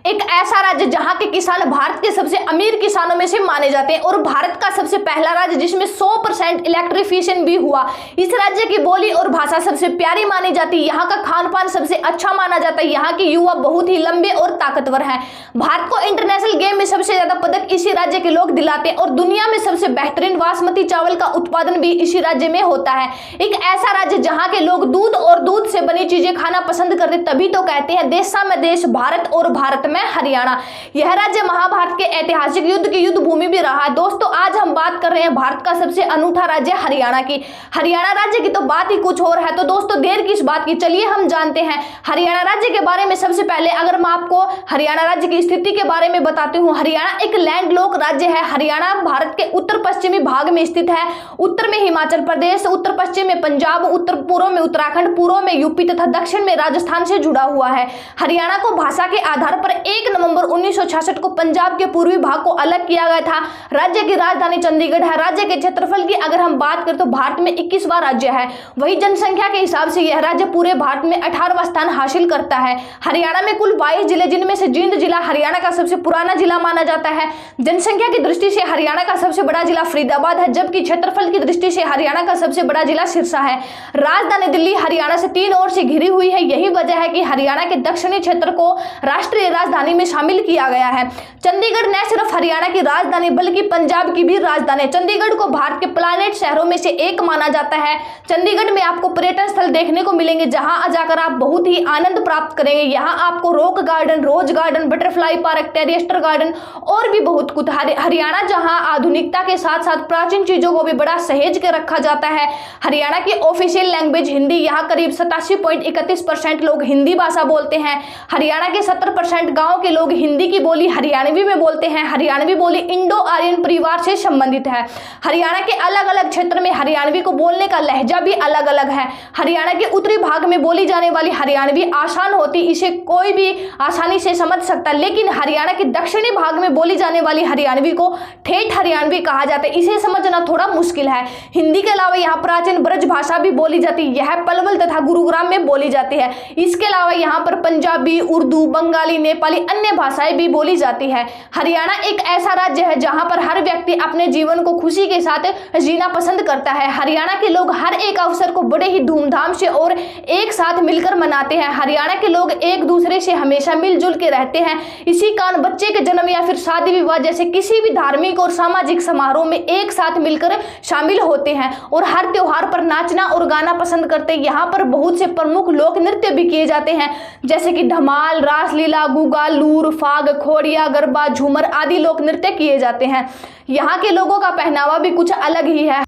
एक ऐसा राज्य जहां के किसान भारत के सबसे अमीर किसानों में से माने जाते हैं और भारत का सबसे पहला राज्य जिसमें 100% इलेक्ट्रिफिकेशन भी हुआ। इस राज्य की बोली और भाषा सबसे प्यारी मानी जाती है। यहाँ का खान पान सबसे अच्छा माना जाता है। यहाँ के युवा बहुत ही लंबे और ताकतवर हैं। भारत को इंटरनेशनल गेम में सबसे ज्यादा पदक इसी राज्य के लोग दिलाते हैं और दुनिया में सबसे बेहतरीन बासमती चावल का उत्पादन भी इसी राज्य में होता है। एक ऐसा राज्य जहाँ के लोग दूध और दूध से बनी चीजें खाना पसंद करते, तभी तो कहते हैं देशा में देश भारत और भारत में हरियाणा। यह राज्य महाभारत के ऐतिहासिक युद्ध की युद्ध भूमि भी रहा है। दोस्तों आज हम बात कर रहे हैं भारत का सबसे अनूठा राज्य हरियाणा की। हरियाणा राज्य की तो बात ही कुछ और है। तो दोस्तों देर किस बात की, चलिए हम जानते हैं हरियाणा राज्य के बारे में। सबसे पहले अगर मैं आपको हरियाणा राज्य की स्थिति के बारे में बताती हूँ, हरियाणा एक लैंडलॉक राज्य है। हरियाणा भारत के उत्तर पश्चिमी भाग में स्थित है। उत्तर में हिमाचल प्रदेश, उत्तर पश्चिम में पंजाब, उत्तर पूर्व में उत्तराखंड, पूर्व में यूपी तथा दक्षिण में राजस्थान से जुड़ा हुआ है। हरियाणा को भाषा के आधार पर 1 नवंबर 1966 को पंजाब के पूर्वी भाग को अलग किया गया था। राज्य की राजधानी चंडीगढ़ है। राज्य के क्षेत्रफल की अगर हम बात करें तो भारत में 21वां राज्य है। वही जनसंख्या के हिसाब से यह राज्य पूरे भारत में 18वां स्थान हासिल करता है। हरियाणा में कुल 22 जिले, जिनमें से जींद जिला हरियाणा का सबसे पुराना जिला माना जाता है। जनसंख्या की दृष्टि से हरियाणा का सबसे बड़ा जिला फरीदाबाद है, जबकि क्षेत्रफल की दृष्टि से हरियाणा का सबसे बड़ा जिला सिरसा है। राजधानी दिल्ली हरियाणा से 3 ओर से घिरी हुई है। यही वजह है कि हरियाणा के दक्षिणी क्षेत्र को राष्ट्रीय राजधानी में शामिल किया गया है। चंडीगढ़ न सिर्फ हरियाणा की राजधानी बल्कि पंजाब की भी राजधानी है। चंडीगढ़ को भारत के प्लैनेट शहरों में से एक माना जाता है। चंडीगढ़ में आपको पर्यटन स्थल देखने को मिलेंगे जहां जाकर आप बहुत ही आनंद प्राप्त करेंगे। यहाँ आपको rock garden, rose garden, butterfly park, टेरिस्टर गार्डन और भी बहुत कुछ। हरियाणा जहां आधुनिकता के साथ साथ प्राचीन चीजों को भी बड़ा सहेज के रखा जाता है। हरियाणा की ऑफिशियल लैंग्वेज हिंदी। यहाँ करीब 87.31% लोग हिंदी भाषा बोलते हैं। हरियाणा के 70% गांव के लोग हिंदी की बोली हरियाणवी में बोलते हैं। हरियाणवी बोली इंडो आर्यन परिवार से संबंधित है। हरियाणा के अलग अलग क्षेत्र में हरियाणवी को बोलने का लहजा भी अलग अलग है। हरियाणा के उत्तरी भाग में बोली जाने वाली हरियाणवी आसान होती, इसे कोई भी आसानी से समझ सकता, लेकिन हरियाणा के दक्षिणी भाग में बोली जाने वाली हरियाणवी को ठेठ हरियाणवी कहा जाता है। इसे समझना थोड़ा मुश्किल है। हिंदी के अलावा यहाँ प्राचीन ब्रज भाषा भी बोली जाती है। यह पलवल तथा गुरुग्राम में बोली जाती है। इसके अलावा यहाँ पर पंजाबी, उर्दू, बंगाली, नेपाली अन्य भाषाएं भी बोली जाती है। हरियाणा एक ऐसा राज्य है जहाँ पर हर व्यक्ति अपने जीवन को खुशी के साथ जीना पसंद करता है। हरियाणा के लोग हर एक अवसर को बड़े ही धूमधाम से और एक साथ मिलकर मनाते हैं। हरियाणा के लोग एक दूसरे से हमेशा मिलजुल के रहते हैं। इसी कारण बच्चे के जन्म या फिर शादी विवाह जैसे किसी भी धार्मिक और सामाजिक समारोह में एक साथ मिलकर शामिल होते हैं और हर त्योहार पर नाचना और गाना पसंद करते हैं। यहाँ पर बहुत से प्रमुख लोक नृत्य भी किए जाते हैं, जैसे कि धमाल, रासलीला, गुगा, लूर, फाग, खोड़िया, गरबा, झूमर आदि लोक नृत्य किए जाते हैं। यहाँ के लोगों का पहनावा भी कुछ अलग ही है।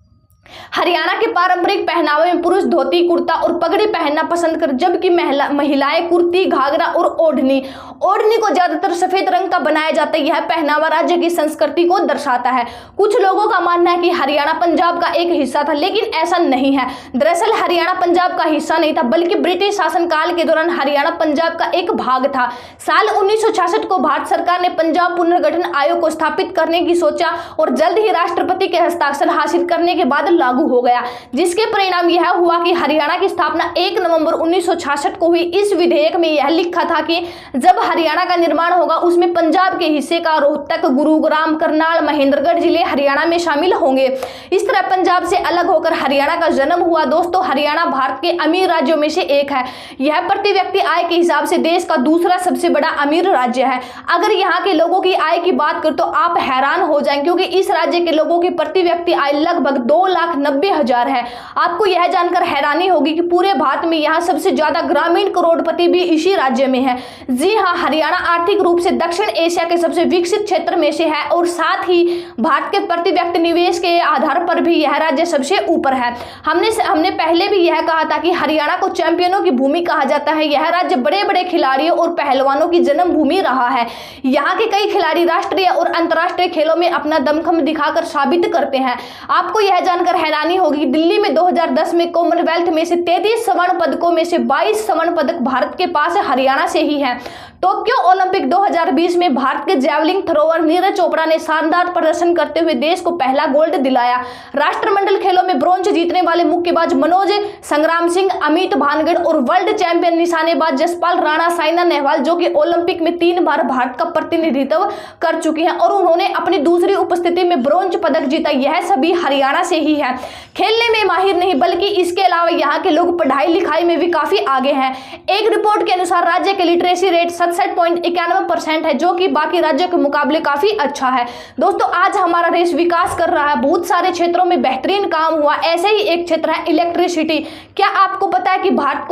हरियाणा के पारंपरिक पहनावे में पुरुष धोती कुर्ता और पगड़ी पहनना पसंद कर, जबकि महिलाएं कुर्ती, घाघरा और ओढ़नी को ज्यादातर सफेद रंग का बनाया जाता है। यह पहनावा राज्य की संस्कृति को दर्शाता है। कुछ लोगों का मानना है कि हरियाणा पंजाब का एक हिस्सा था, लेकिन ऐसा नहीं है। दरअसल हरियाणा पंजाब का हिस्सा नहीं था, बल्कि ब्रिटिश शासनकाल के दौरान हरियाणा पंजाब का एक भाग था। साल 1966 को भारत सरकार ने पंजाब पुनर्गठन आयोग को स्थापित करने की सोचा और जल्द ही राष्ट्रपति के हस्ताक्षर हासिल करने के बाद लागू हो गया, जिसके परिणाम यह हुआ कि हरियाणा की स्थापना 1 नवंबर 1966 को हुई। इस विधेयक में यह लिखा था कि जब हरियाणा का निर्माण होगा उसमें पंजाब के हिस्से का रोहतक, गुरुग्राम, करनाल, महेंद्रगढ़ जिले हरियाणा में शामिल होंगे। इस तरह पंजाब से अलग होकर हरियाणा का जन्म हुआ। दोस्तों हरियाणा भारत के अमीर राज्यों में से एक है। यह प्रति व्यक्ति आय के हिसाब से देश का दूसरा सबसे बड़ा अमीर राज्य है। अगर यहाँ के लोगों की आय की बात करें तो आप हैरान हो जाएंगे, क्योंकि इस राज्य के लोगों की प्रति व्यक्ति आय लगभग 2,90,000 है। आपको यह जानकर हैरानी होगी कि पूरे भारत में यहाँ सबसे ज्यादा ग्रामीण करोड़पति भी इसी राज्य में है। जी हाँ, हरियाणा आर्थिक रूप से दक्षिण एशिया के सबसे विकसित क्षेत्र में से है और साथ ही भारत के प्रति व्यक्ति निवेश के आधार पर भी यह राज्य सबसे ऊपर है। हमने पहले भी यह कहा था कि हरियाणा को चैंपियनों की भूमि कहा जाता है। यह राज्य बड़े बड़े खिलाड़ियों और पहलवानों की जन्मभूमि रहा है। यहाँ के कई खिलाड़ी राष्ट्रीय और अंतर्राष्ट्रीय खेलों में अपना दमखम दिखाकर साबित करते हैं। आपको यह जानकर हैरानी होगी, दिल्ली में 2010 में कॉमनवेल्थ में से 33 स्वर्ण पदकों में से 22 स्वर्ण पदक भारत के पास हरियाणा से ही है। टोक्यो ओलंपिक 2020 में भारत के जैवलिन थ्रोअर नीरज चोपड़ा ने शानदार प्रदर्शन करते हुए देश को पहला गोल्ड दिलाया। राष्ट्रमंडल खेलों में ब्रॉन्ज जीतने वाले मुक्केबाज मनोज संग्राम सिंह, अमित भानगड़ और वर्ल्ड चैंपियन निशानेबाज जसपाल राणा, साइना नेहवाल जो कि ओलंपिक में 3 बार भारत का प्रतिनिधित्व कर चुकी हैं और उन्होंने अपनी दूसरी उपस्थिति में ब्रॉन्ज पदक जीता। यह सभी हरियाणा से ही है। खेलने में माहिर नहीं बल्कि इसके अलावा यहाँ के लोग पढ़ाई लिखाई में भी काफी आगे हैं। एक रिपोर्ट के अनुसार राज्य के लिटरेसी रेट 67.91% है जो कि बाकी राज्यों के मुकाबले काफी अच्छा है। दोस्तों आज हमारा देश विकास कर रहा है, बहुत सारे क्षेत्रों में बेहतरीन काम हुआ। ऐसे ही एक क्षेत्र है इलेक्ट्रिसिटी। क्या आपको पता है कि भारत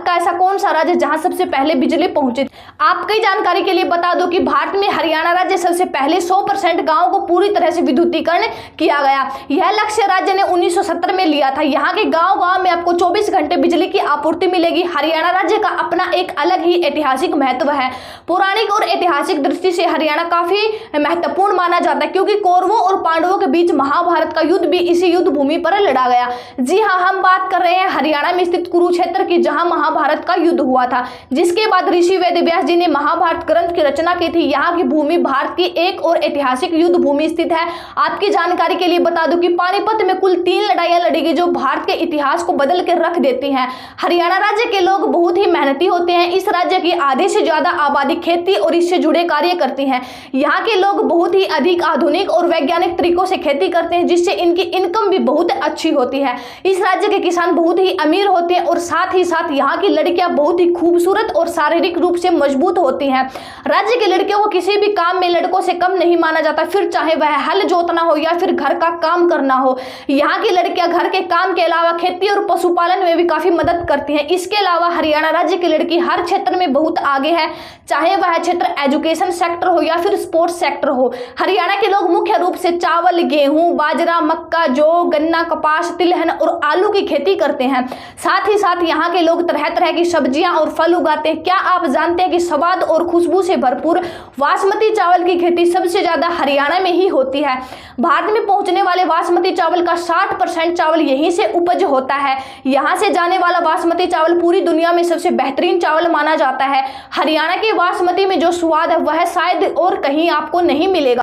का ऐसा कौन सा राज्य जहां सबसे पहले बिजली पहुंचे? आपकी जानकारी के लिए बता दो कि भारत में हरियाणा राज्य सबसे पहले 100% गाँव को पूरी तरह से विद्युतीकरण किया गया। यह लक्ष्य राज्य ने 1970 में लिया था। यहाँ के गाँव में आपको 24 घंटे बिजली की आपूर्ति मिलेगी। हरियाणा राज्य का अपना एक अलग ही ऐतिहासिक महत्व है। पौराणिक और ऐतिहासिक दृष्टि से हरियाणा काफी महत्वपूर्ण माना जाता है क्योंकि कौरवों और पांडवों के बीच महाभारत का युद्ध भी इसी युद्ध भूमि पर लड़ा गया। जी हाँ, हम बात कर रहे हैं हरियाणा में स्थित कुरुक्षेत्र की, जहां महाभारत का युद्ध हुआ था, जिसके बाद ऋषि वेदव्यास जी ने महाभारत ग्रंथ की रचना की थी। यहाँ की भूमि भारत की एक और ऐतिहासिक युद्ध भूमि स्थित है। आपकी जानकारी के लिए बता दूं कि पानीपत में कुल 3 लड़ाइयां लड़ी गई जो भारत के इतिहास को बदल के रख देती हैं। हरियाणा राज्य के लोग बहुत ही मेहनती होते हैं। इस राज्य की आधे से ज्यादा आबादी खेती और इससे जुड़े कार्य करती है। यहाँ के लोग बहुत ही अधिक आधुनिक और वैज्ञानिक तरीकों से खेती करते हैं जिससे इनकी इनकम भी बहुत अच्छी होती है। इस राज्य के किसान बहुत ही अमीर होते हैं और साथ ही साथ यहाँ की लड़कियां बहुत ही खूबसूरत और शारीरिक रूप से मजबूत होती हैं। राज्य की लड़कियों को किसी भी काम में लड़कों से कम नहीं माना जाता, फिर चाहे वह हल जोतना हो या फिर घर का काम करना हो। यहाँ की लड़कियां घर के काम के अलावा खेती और पशुपालन में भी काफी मदद करती हैं। इसके अलावा हरियाणा राज्य की लड़की हर क्षेत्र में बहुत आगे है, चाहे वह क्षेत्र एजुकेशन सेक्टर हो या फिर स्पोर्ट्स सेक्टर हो। हरियाणा के लोग मुख्य रूप से चावल, गेहूं, बाजरा, मक्का, जौ, गन्ना, कपास, तिलहन और आलू की खेती करते हैं। साथ ही साथ यहाँ के लोग तरह तरह की सब्जियां और फल उगाते हैं। क्या आप जानते हैं कि स्वाद और खुशबू से भरपूर बासमती चावल की खेती सबसे ज्यादा हरियाणा में ही होती है। भारत में पहुंचने वाले बासमती चावल का 60% चावल यहीं से उपज होता है। यहाँ से जाने वाला बासमती चावल पूरी दुनिया में सबसे बेहतरीन चावल माना जाता है। हरियाणा के बासमती में जो स्वाद है वह शायद और कहीं आपको नहीं मिलेगा।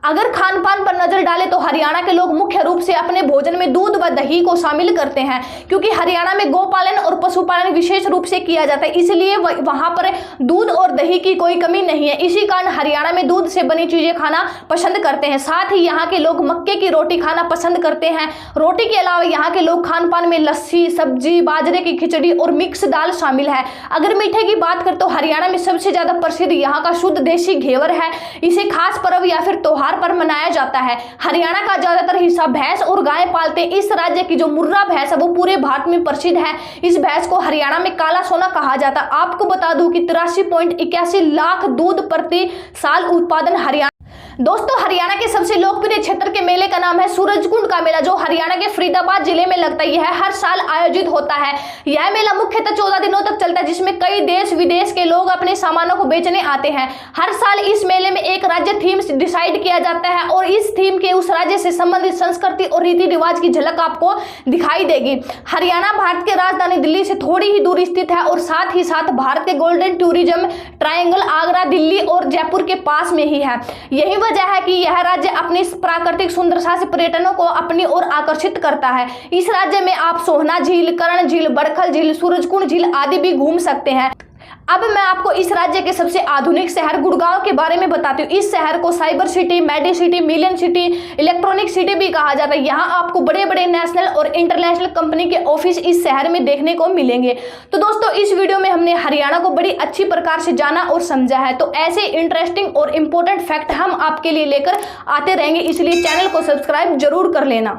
अगर खान पान पर नजर डालें तो हरियाणा के लोग मुख्य रूप से अपने भोजन में दूध व दही को शामिल करते हैं क्योंकि हरियाणा में गोपालन और पशुपालन विशेष रूप से किया जाता है, इसलिए वहां पर दूध और दही की कोई कमी नहीं है। इसी कारण हरियाणा में दूध से बनी चीजें खाना पसंद करते हैं। साथ ही यहाँ के लोग मक्के की रोटी खाना पसंद करते हैं। रोटी के अलावा यहाँ के लोग खान पान में लस्सी, सब्जी, बाजरे की खिचड़ी और मिक्स दाल शामिल है। अगर मीठे की बात करें तो हरियाणा में सबसे ज्यादा प्रसिद्ध यहाँ का शुद्ध देसी घेवर है। इसे खास पर्व या फिर त्योहार पर मनाया जाता है। हरियाणा का ज्यादातर हिस्सा भैंस और गाय पालते हैं। इस राज्य की जो मुर्रा भैंस है वो पूरे भारत में प्रसिद्ध है। इस भैंस को हरियाणा में काला सोना कहा जाता है। आपको बता दूं कि 83.81 लाख दूध प्रति साल उत्पादन हरियाणा। दोस्तों हरियाणा के सबसे लोकप्रिय क्षेत्र के मेले का नाम है सूरजकुंड का मेला, जो हरियाणा के फरीदाबाद जिले में लगता है। यह हर साल आयोजित होता है। यह मेला मुख्यतः 14 दिनों तक चलता है जिसमें कई देश विदेश के लोग अपने सामानों को बेचने आते हैं। हर साल इस मेले में एक राज्य थीम डिसाइड किया जाता है और इस थीम के उस राज्य से संबंधित संस्कृति और रीति रिवाज की झलक आपको दिखाई देगी। हरियाणा भारत की राजधानी दिल्ली से थोड़ी ही दूर स्थित है और साथ ही साथ भारत के golden tourism triangle Agra, Delhi और जयपुर के पास में ही है। यही वजह है कि यह राज्य अपनी प्राकृतिक सुंदरता से पर्यटकों को अपनी ओर आकर्षित करता है। इस राज्य में आप सोहना झील, कर्ण झील, बड़खल झील, सूरजकुंड झील आदि भी घूम सकते हैं। अब मैं आपको इस राज्य के सबसे आधुनिक शहर गुड़गांव के बारे में बताती हूँ। इस शहर को cyber city, medi city, million city, electronic city भी कहा जाता है। यहाँ आपको बड़े बड़े नेशनल और इंटरनेशनल कंपनी के ऑफिस इस शहर में देखने को मिलेंगे। तो दोस्तों इस वीडियो में हमने हरियाणा को बड़ी अच्छी प्रकार से जाना और समझा है। तो ऐसे इंटरेस्टिंग और इम्पोर्टेंट फैक्ट हम आपके लिए लेकर आते रहेंगे, इसलिए चैनल को सब्सक्राइब जरूर कर लेना।